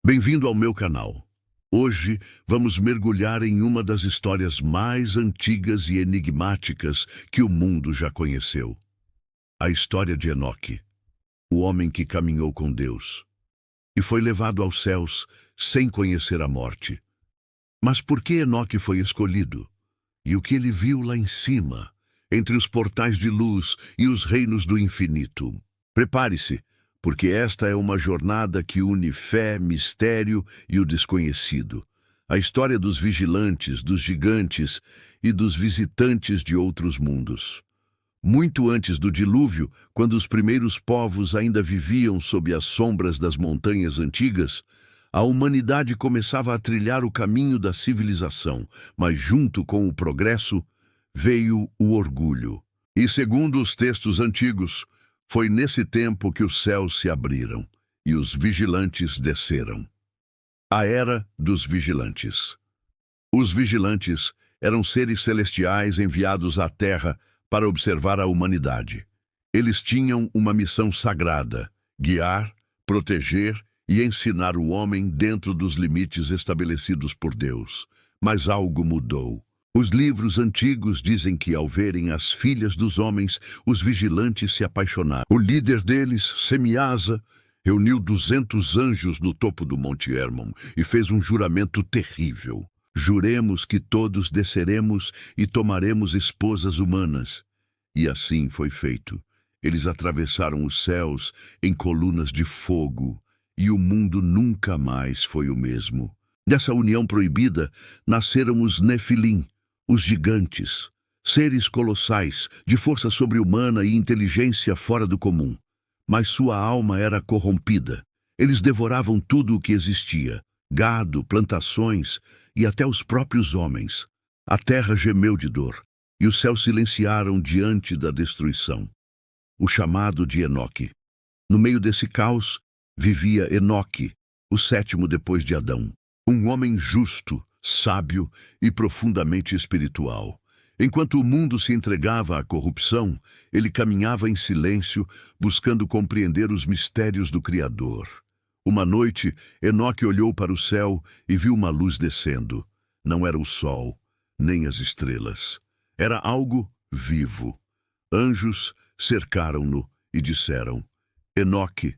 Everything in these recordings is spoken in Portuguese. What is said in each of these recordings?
Bem-vindo ao meu canal. Hoje vamos mergulhar em uma das histórias mais antigas e enigmáticas que o mundo já conheceu. A história de Enoque, o homem que caminhou com Deus e foi levado aos céus sem conhecer a morte. Mas por que Enoque foi escolhido? E o que ele viu lá em cima, entre os portais de luz e os reinos do infinito? Prepare-se, porque esta é uma jornada que une fé, mistério e o desconhecido. A história dos vigilantes, dos gigantes e dos visitantes de outros mundos. Muito antes do dilúvio, quando os primeiros povos ainda viviam sob as sombras das montanhas antigas, a humanidade começava a trilhar o caminho da civilização, mas junto com o progresso veio o orgulho. E segundo os textos antigos, foi nesse tempo que os céus se abriram e os vigilantes desceram. A Era dos Vigilantes. Os vigilantes eram seres celestiais enviados à Terra para observar a humanidade. Eles tinham uma missão sagrada: guiar, proteger e ensinar o homem dentro dos limites estabelecidos por Deus. Mas algo mudou. Os livros antigos dizem que, ao verem as filhas dos homens, os vigilantes se apaixonaram. O líder deles, Semiasa, reuniu 200 anjos no topo do Monte Hermon e fez um juramento terrível. Juremos que todos desceremos e tomaremos esposas humanas. E assim foi feito. Eles atravessaram os céus em colunas de fogo, e o mundo nunca mais foi o mesmo. Dessa união proibida nasceram os Nefilim, os gigantes, seres colossais, de força sobre-humana e inteligência fora do comum. Mas sua alma era corrompida. Eles devoravam tudo o que existia: gado, plantações e até os próprios homens. A terra gemeu de dor, e os céus silenciaram diante da destruição. O chamado de Enoque. No meio desse caos, vivia Enoque, o sétimo depois de Adão. Um homem justo, sábio e profundamente espiritual. Enquanto o mundo se entregava à corrupção, ele caminhava em silêncio, buscando compreender os mistérios do Criador. Uma noite, Enoque olhou para o céu e viu uma luz descendo. Não era o sol, nem as estrelas. Era algo vivo. Anjos cercaram-no e disseram: Enoque,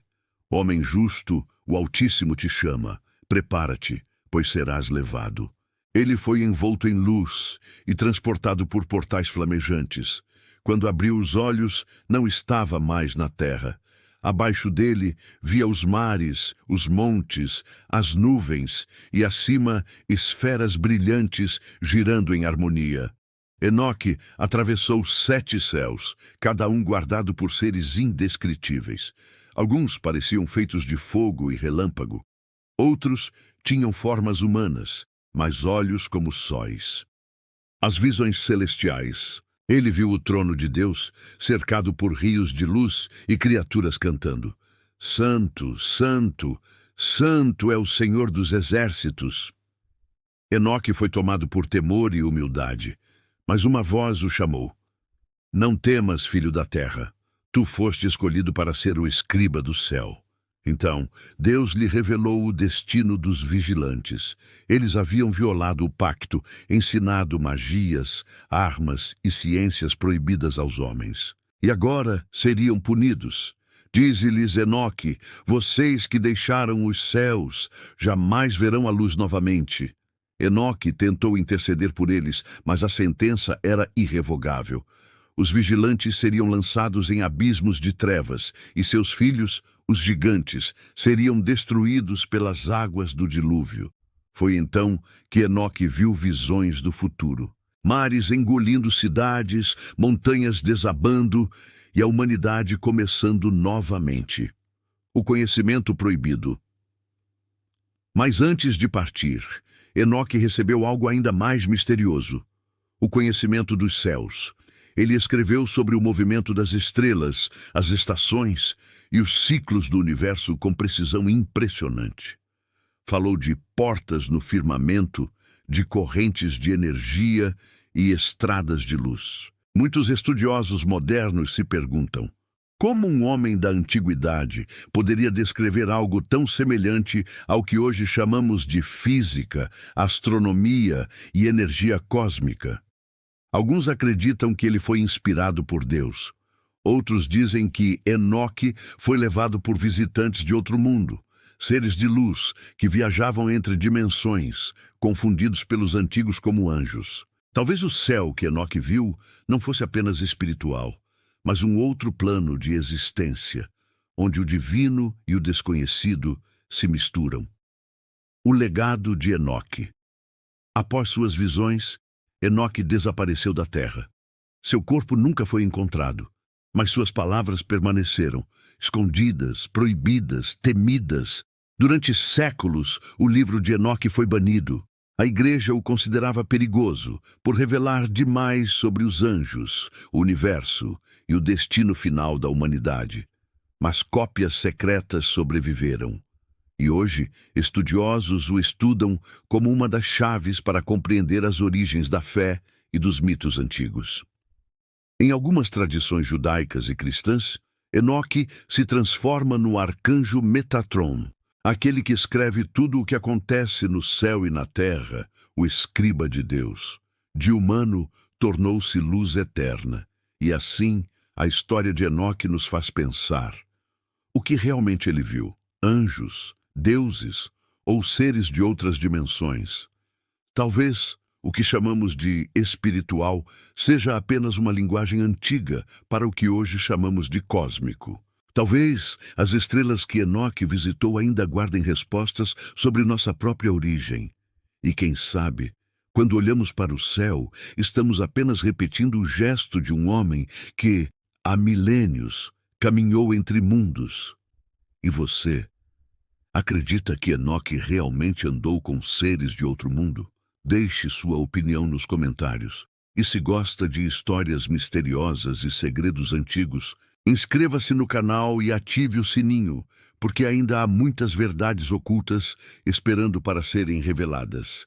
homem justo, o Altíssimo te chama. Prepara-te, pois serás levado. Ele foi envolto em luz e transportado por portais flamejantes. Quando abriu os olhos, não estava mais na terra. Abaixo dele via os mares, os montes, as nuvens e acima esferas brilhantes girando em harmonia. Enoque atravessou 7 céus, cada um guardado por seres indescritíveis. Alguns pareciam feitos de fogo e relâmpago. Outros tinham formas humanas, mas olhos como sóis. As visões celestiais. Ele viu o trono de Deus, cercado por rios de luz e criaturas cantando: Santo, Santo, Santo é o Senhor dos exércitos. Enoque foi tomado por temor e humildade, mas uma voz o chamou: Não temas, filho da terra, tu foste escolhido para ser o escriba do céu. Então, Deus lhe revelou o destino dos vigilantes. Eles haviam violado o pacto, ensinado magias, armas e ciências proibidas aos homens. E agora seriam punidos. Dize-lhes Enoque: vocês que deixaram os céus jamais verão a luz novamente. Enoque tentou interceder por eles, mas a sentença era irrevogável. Os vigilantes seriam lançados em abismos de trevas, e seus filhos, os gigantes, seriam destruídos pelas águas do dilúvio. Foi então que Enoque viu visões do futuro. Mares engolindo cidades, montanhas desabando e a humanidade começando novamente. O conhecimento proibido. Mas antes de partir, Enoque recebeu algo ainda mais misterioso: o conhecimento dos céus. Ele escreveu sobre o movimento das estrelas, as estações e os ciclos do universo com precisão impressionante. Falou de portas no firmamento, de correntes de energia e estradas de luz. Muitos estudiosos modernos se perguntam: Como um homem da antiguidade poderia descrever algo tão semelhante ao que hoje chamamos de física, astronomia e energia cósmica? Alguns acreditam que ele foi inspirado por Deus. Outros dizem que Enoque foi levado por visitantes de outro mundo, seres de luz que viajavam entre dimensões, confundidos pelos antigos como anjos. Talvez o céu que Enoque viu não fosse apenas espiritual, mas um outro plano de existência, onde o divino e o desconhecido se misturam. O legado de Enoque. Após suas visões, Enoque desapareceu da terra. Seu corpo nunca foi encontrado, mas suas palavras permaneceram, escondidas, proibidas, temidas. Durante séculos, o livro de Enoque foi banido. A igreja o considerava perigoso por revelar demais sobre os anjos, o universo e o destino final da humanidade. Mas cópias secretas sobreviveram. E hoje, estudiosos o estudam como uma das chaves para compreender as origens da fé e dos mitos antigos. Em algumas tradições judaicas e cristãs, Enoque se transforma no arcanjo Metatron, aquele que escreve tudo o que acontece no céu e na terra, o escriba de Deus. De humano, tornou-se luz eterna. E assim, a história de Enoque nos faz pensar. O que realmente ele viu? Anjos, deuses ou seres de outras dimensões? Talvez o que chamamos de espiritual seja apenas uma linguagem antiga para o que hoje chamamos de cósmico. Talvez as estrelas que Enoque visitou ainda guardem respostas sobre nossa própria origem. E quem sabe, quando olhamos para o céu, estamos apenas repetindo o gesto de um homem que, há milênios, caminhou entre mundos. E você, acredita que Enoque realmente andou com seres de outro mundo? Deixe sua opinião nos comentários. E se gosta de histórias misteriosas e segredos antigos, inscreva-se no canal e ative o sininho, porque ainda há muitas verdades ocultas esperando para serem reveladas.